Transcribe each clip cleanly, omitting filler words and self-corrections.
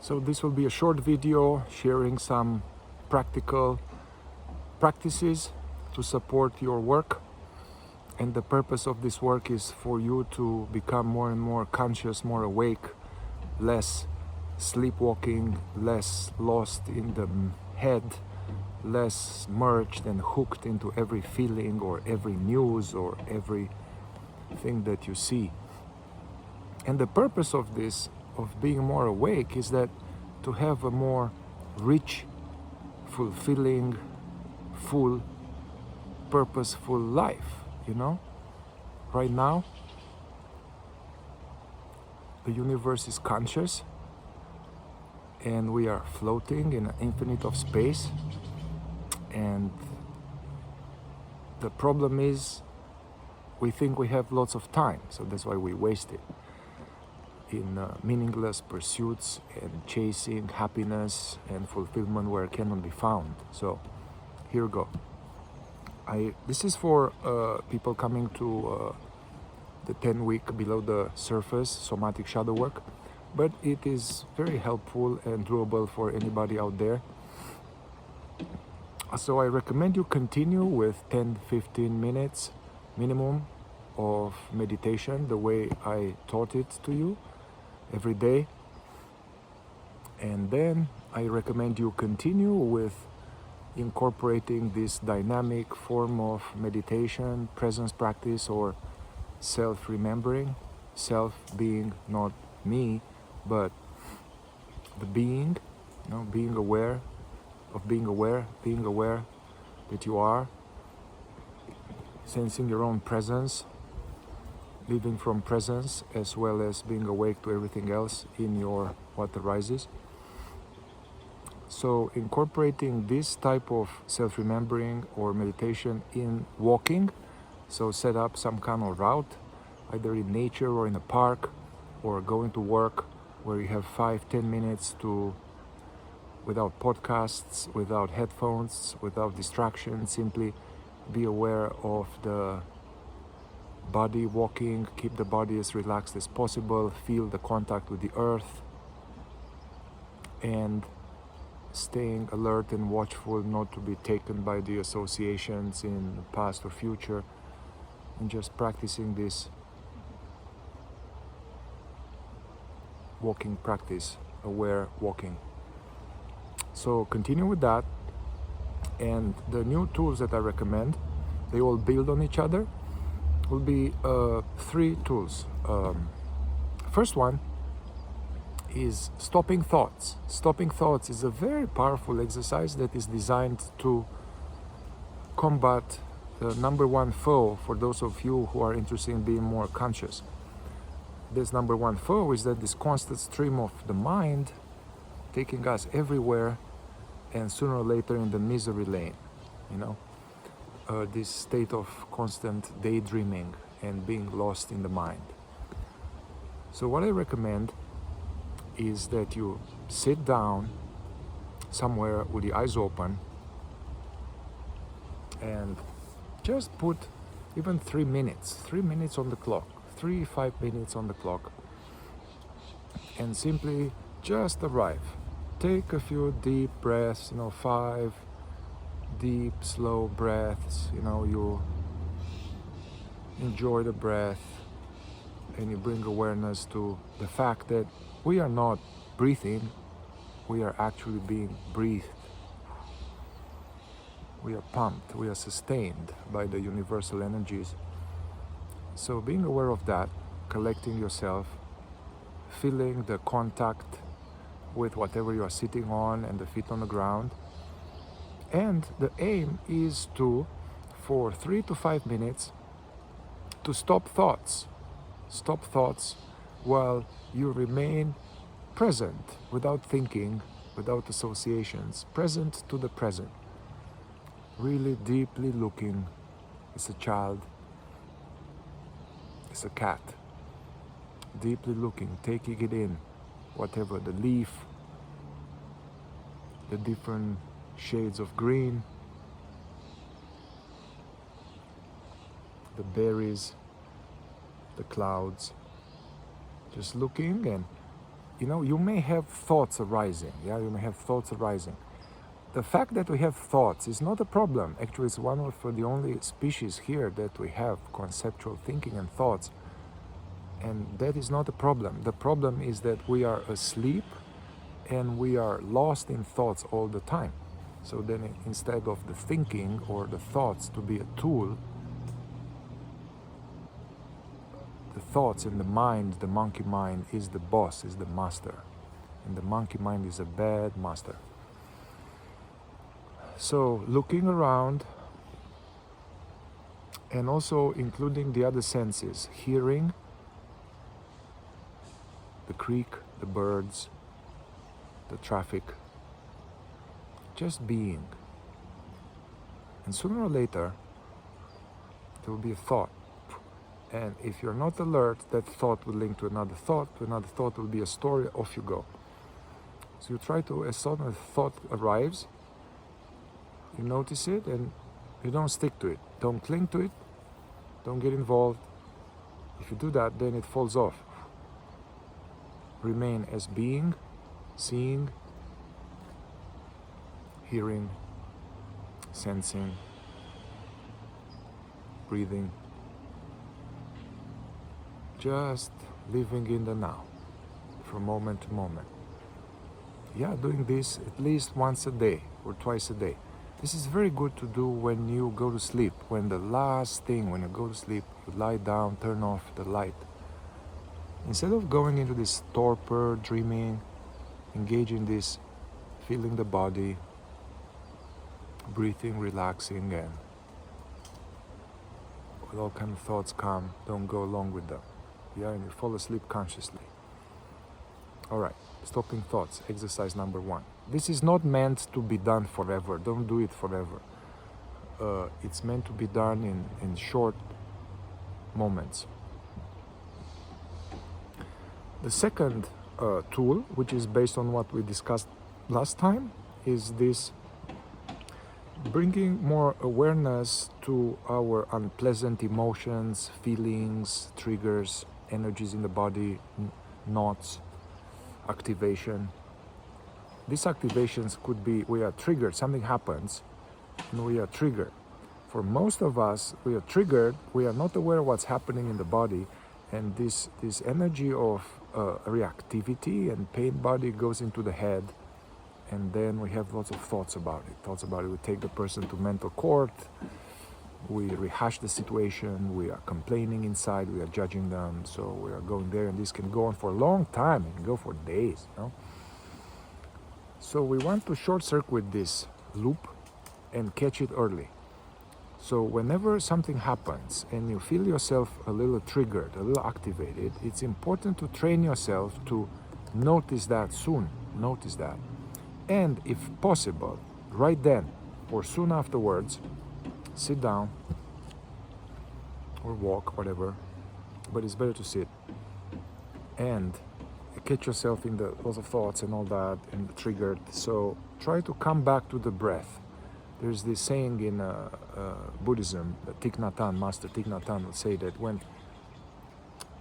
So this will be a short video sharing some practical practices to support your work. And the purpose of this work is for you to become more and more conscious, more awake, less sleepwalking, less lost in the head, less merged and hooked into every feeling or every news or everything that you see. And the purpose of this, of being more awake, is that to have a more rich, fulfilling, full, purposeful life, you know? Right now, the universe is conscious and we are floating in an infinite of space, and the problem is we think we have lots of time, so that's why we waste it in meaningless pursuits and chasing happiness and fulfillment where it cannot be found. So here we go. This is for people coming to the 10-week below the surface somatic shadow work, but it is very helpful and doable for anybody out there. So I recommend you continue with 10-15 minutes minimum of meditation the way I taught it to you every day. And then I recommend you continue with incorporating this dynamic form of meditation, presence practice, or self-remembering. Self being not me, but the being, you know, being aware that you are, sensing your own presence, living from presence, as well as being awake to everything else in your what arises. So incorporating this type of self-remembering or meditation in walking, so set up some kind of route, either in nature or in a park, or going to work where you have 5-10 minutes to, without podcasts, without headphones, without distractions, simply be aware of the body walking, keep the body as relaxed as possible, feel the contact with the earth, and staying alert and watchful not to be taken by the associations in the past or future, and just practicing this walking practice, aware walking. So continue with that, and the new tools that I recommend, they all build on each other, will be 3 tools. First one is stopping thoughts. Stopping thoughts is a very powerful exercise that is designed to combat the number one foe for those of you who are interested in being more conscious. This number one foe is that this constant stream of the mind taking us everywhere, and sooner or later in the misery lane, you know, this state of constant daydreaming and being lost in the mind. So what I recommend is that you sit down somewhere with the eyes open and just put even 3 minutes on the clock, 3-5 minutes on the clock, and simply just arrive. Take a few deep breaths, 5 deep, slow breaths, you enjoy the breath and you bring awareness to the fact that we are not breathing, we are actually being breathed. We are pumped, we are sustained by the universal energies. So being aware of that, collecting yourself, feeling the contact with whatever you are sitting on and the feet on the ground. And the aim is to, for 3 to 5 minutes, to stop thoughts while you remain present, without thinking, without associations, present to the present. Really deeply looking as a child, as a cat, deeply looking, taking it in, whatever, the leaf, the different shades of green, the berries, the clouds, just looking. And you may have thoughts arising. Yeah, you may have thoughts arising. The fact that we have thoughts is not a problem. Actually, it's one of the only species here that we have conceptual thinking and thoughts. And that is not a problem. The problem is that we are asleep and we are lost in thoughts all the time. So then instead of the thinking or the thoughts to be a tool, the thoughts and the mind, the monkey mind, is the boss, is the master. And the monkey mind is a bad master. So looking around, and also including the other senses, hearing, the creek, the birds, the traffic, just being. And sooner or later, there will be a thought. And if you're not alert, that thought will link to another thought will be a story, off you go. So you try to, as soon as a thought arrives, you notice it and you don't stick to it. Don't cling to it. Don't get involved. If you do that, then it falls off. Remain as being, seeing, hearing, sensing, breathing. Just living in the now, from moment to moment. Yeah, doing this at least once a day or twice a day. This is very good to do when you go to sleep. When the last thing, when you go to sleep, you lie down, turn off the light. Instead of going into this torpor, dreaming, engage in this, feeling the body, breathing, relaxing, and when all kind of thoughts come, don't go along with them. Yeah, and you fall asleep consciously. All right, stopping thoughts, exercise number 1. This is not meant to be done forever. Don't do it forever. It's meant to be done in short moments. The second tool, which is based on what we discussed last time, is this bringing more awareness to our unpleasant emotions, feelings, triggers, energies in the body, knots, activation. These activations could be, we are triggered, something happens, and we are triggered. For most of us, we are triggered, we are not aware of what's happening in the body, and this energy of reactivity and pain body goes into the head, and then we have lots of thoughts about it. We take the person to mental court, we rehash the situation, we are complaining inside, we are judging them, so we are going there, and this can go on for a long time, it can go for days, So we want to short circuit this loop and catch it early. So whenever something happens and you feel yourself a little triggered, a little activated, it's important to train yourself to notice that soon, notice that. And if possible, right then or soon afterwards, sit down or walk, whatever, but it's better to sit, and catch yourself in the lots of thoughts and all that, and triggered. So try to come back to the breath. There's this saying in Buddhism, Thich Nhat Hanh, Master Thich Nhat Hanh will say that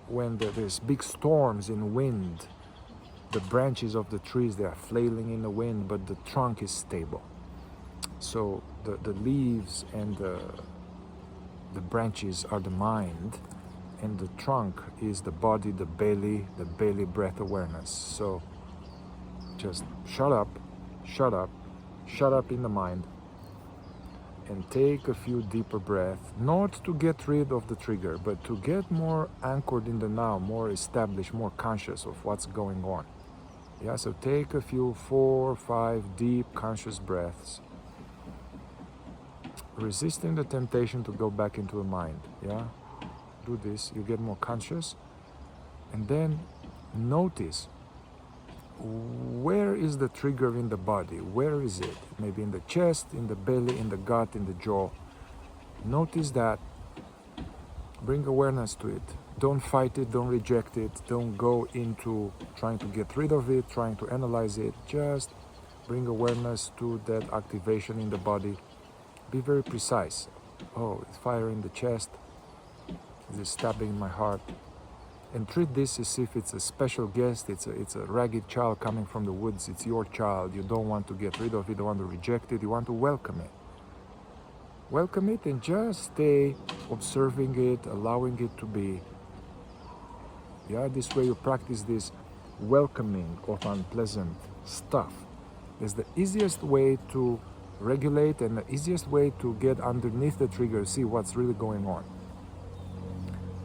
when there's big storms in wind, the branches of the trees, they are flailing in the wind, but the trunk is stable. So the leaves and the branches are the mind, and the trunk is the body, the belly breath awareness. So just shut up in the mind, and take a few deeper breaths, not to get rid of the trigger, but to get more anchored in the now, more established, more conscious of what's going on. Yeah, so take a few 4 or 5 deep conscious breaths, resisting the temptation to go back into the mind. Yeah, do this, you get more conscious, and then notice where is the trigger in the body. Where is it? Maybe in the chest, in the belly, in the gut, in the jaw. Notice that. Bring awareness to it. Don't fight it, don't reject it, don't go into trying to get rid of it, trying to analyze it. Just bring awareness to that activation in the body. Be very precise. Oh, it's fire in the chest. Is it stabbing in my heart? and treat this as if it's a special guest. It's a ragged child coming from the woods. It's your child. You don't want to get rid of it. You don't want to reject it. You want to welcome it. Welcome it and just stay observing it, allowing it to be. Yeah, this way you practice this welcoming of unpleasant stuff. It's the easiest way to regulate and the easiest way to get underneath the trigger, see what's really going on.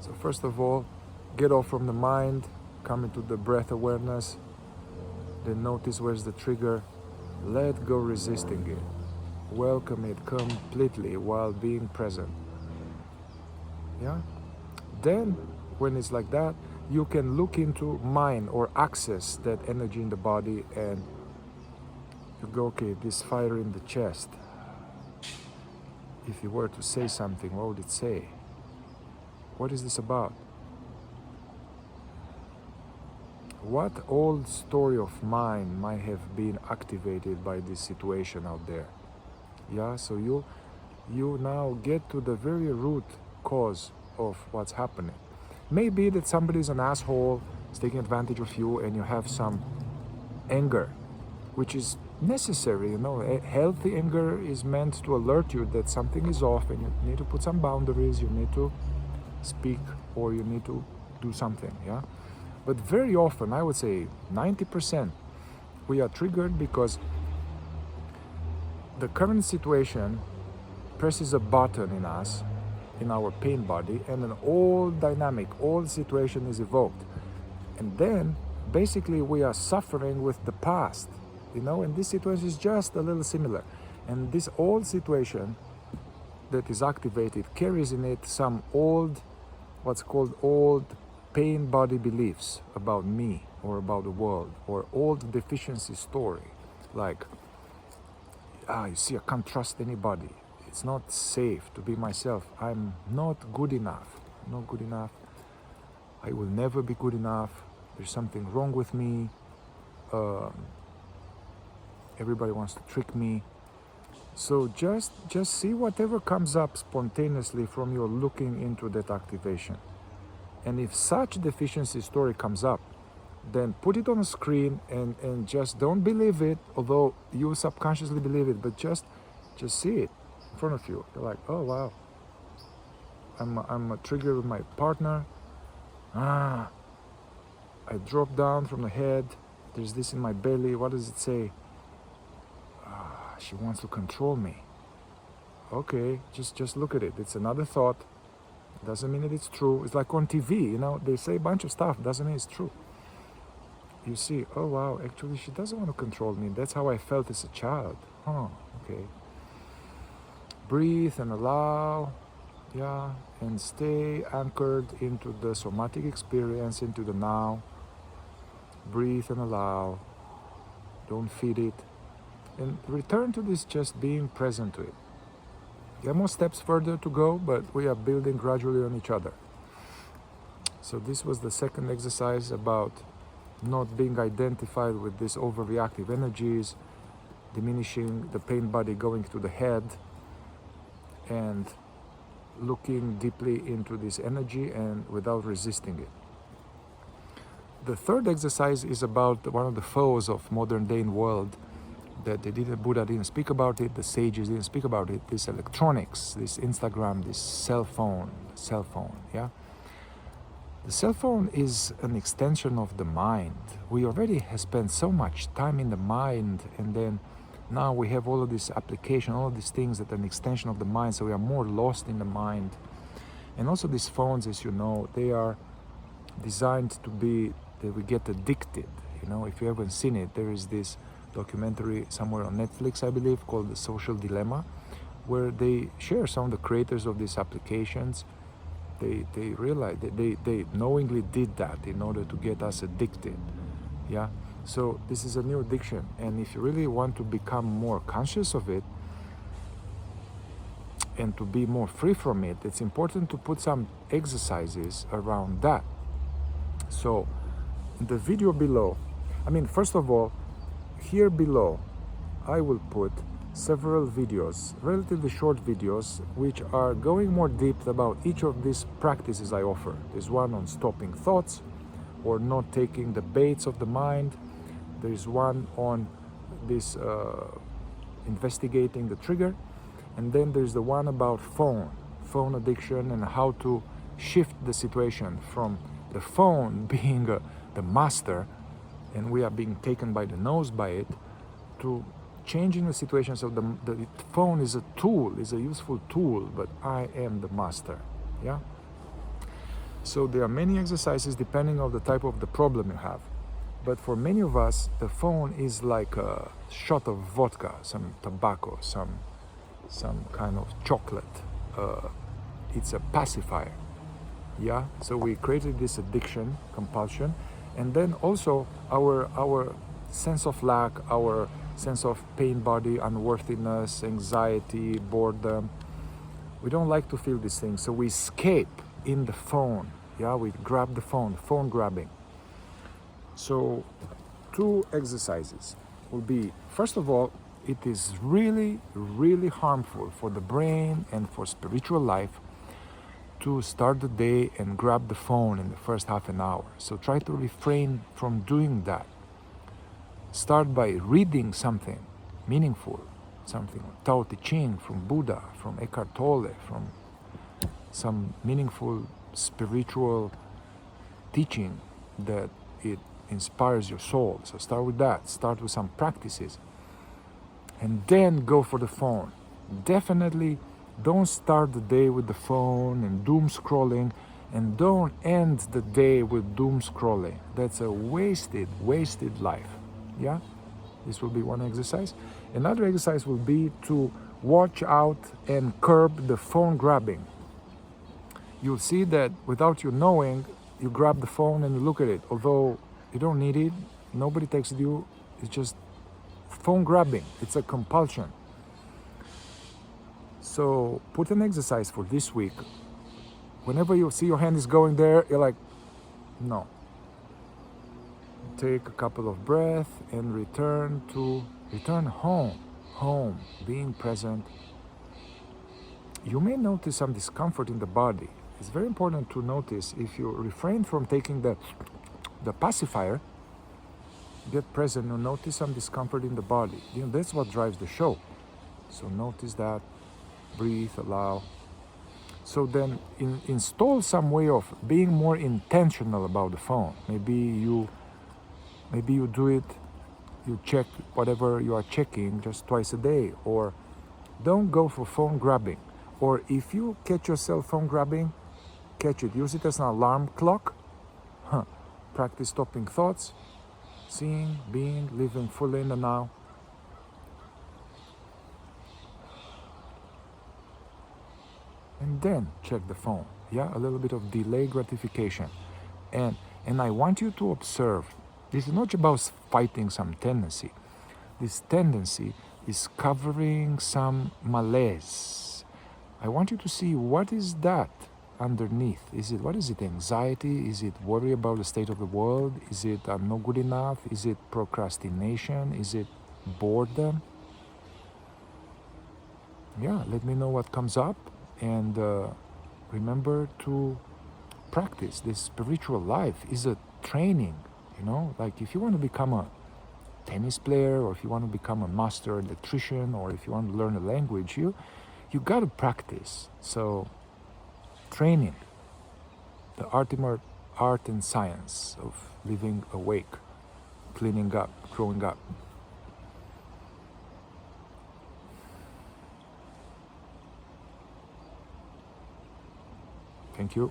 So first of all, get off from the mind, come into the breath awareness, then notice where's the trigger, let go resisting it. Welcome it completely while being present. Yeah? Then, when it's like that, you can look into mind or access that energy in the body and you go, okay, this fire in the chest. If you were to say something, what would it say? What is this about? What old story of mine might have been activated by this situation out there? Yeah, so you now get to the very root cause of what's happening. Maybe that somebody's an asshole, is taking advantage of you, and you have some anger, which is necessary. You know, a healthy anger is meant to alert you that something is off and you need to put some boundaries, you need to speak, or you need to do something, yeah? But very often, I would say 90%, we are triggered because the current situation presses a button in us, in our pain body, and an old dynamic, old situation is evoked. And then, basically, we are suffering with the past, you know, and this situation is just a little similar. And this old situation that is activated carries in it some old, what's called old pain body beliefs about me or about the world, or old deficiency story, like, you see, I can't trust anybody. It's not safe to be myself. I'm not good enough. I'm not good enough. I will never be good enough. There's something wrong with me. Everybody wants to trick me. So just see whatever comes up spontaneously from your looking into that activation. And if such deficiency story comes up, then put it on a screen and just don't believe it, although you subconsciously believe it, but just see it in front of you. You're like, oh wow, I'm a trigger with my partner. I drop down from the head. There's this in my belly. What does it say? She wants to control me. Okay, just look at it. It's another thought. Doesn't mean that it's true. It's like on TV, you know, they say a bunch of stuff. Doesn't mean it's true. You see, oh wow, actually she doesn't want to control me. That's how I felt as a child. Huh, okay. Breathe and allow, yeah, and stay anchored into the somatic experience, into the now. Breathe and allow. Don't feed it. And return to this just being present to it. There are more steps further to go, but we are building gradually on each other. So this was the second exercise about not being identified with these overreactive energies, diminishing the pain body going to the head, and looking deeply into this energy and without resisting it. The third exercise is about one of the foes of modern day world that Buddha didn't speak about it, the sages didn't speak about it, this electronics, this Instagram, this cell phone, yeah? The cell phone is an extension of the mind. We already have spent so much time in the mind, and then now we have all of this application, all of these things that are an extension of the mind, so we are more lost in the mind. And also these phones, as you know, they are designed to be, that we get addicted. You know, if you haven't seen it, there is this documentary somewhere on Netflix, I believe, called The Social Dilemma, where they share some of the creators of these applications. They realize that they knowingly did that in order to get us addicted. Yeah, so this is a new addiction, and if you really want to become more conscious of it and to be more free from it, it's important to put some exercises around that. So in the video below, first of all, here below I will put several videos, relatively short videos, which are going more deep about each of these practices I offer. There's one on stopping thoughts or not taking the baits of the mind. There's one on this investigating the trigger. And then there's the one about phone addiction, and how to shift the situation from the phone being the master and we are being taken by the nose by it, to changing the situation so the phone is a tool, is a useful tool, but I am the master. Yeah. So there are many exercises depending on the type of the problem you have. But for many of us, the phone is like a shot of vodka, some tobacco, some kind of chocolate. It's a pacifier. Yeah. So we created this addiction, compulsion, and then also our sense of lack, our sense of pain body, unworthiness, anxiety, boredom. We don't like to feel these things, so we escape in the phone. Yeah, we grab the phone grabbing. So 2 exercises will be, first of all, it is really, really harmful for the brain and for spiritual life to start the day and grab the phone in the first half an hour. So try to refrain from doing that. Start by reading something meaningful, something Tao Te Ching from Buddha, from Eckhart Tolle, from some meaningful spiritual teaching that it inspires your soul. So start with that. Start with some practices. And then go for the phone. Definitely don't start the day with the phone and doom scrolling, and don't end the day with doom scrolling. That's a wasted life. Yeah? This will be one exercise. Another exercise will be to watch out and curb the phone grabbing. You'll see that without you knowing, you grab the phone and you look at it. Although you don't need it, nobody texted you, it's just phone grabbing. It's a compulsion. So put an exercise for this week. Whenever you see your hand is going there, you're like, no. Take a couple of breaths and return home, being present. You may notice some discomfort in the body. It's very important to notice if you refrain from taking the pacifier, get present and notice some discomfort in the body. That's what drives the show. So notice that, breathe, allow. So then install some way of being more intentional about the phone. Maybe you do it, you check whatever you are checking just twice a day, or don't go for phone grabbing. Or if you catch yourself phone grabbing, catch it, use it as an alarm clock. Practice stopping thoughts, seeing, being, living fully in the now. And then check the phone. Yeah, a little bit of delayed gratification. And I want you to observe, this is not about fighting some tendency. This tendency is covering some malaise. I want you to see what is that underneath. What is it, anxiety? Is it worry about the state of the world? Is it I'm not good enough? Is it procrastination? Is it boredom? Yeah, let me know what comes up. And remember to practice. This spiritual life is a training, like if you want to become a tennis player, or if you want to become a master electrician, or if you want to learn a language, you got to practice. So training, the ultimate art and science of living awake, cleaning up, growing up. Thank you.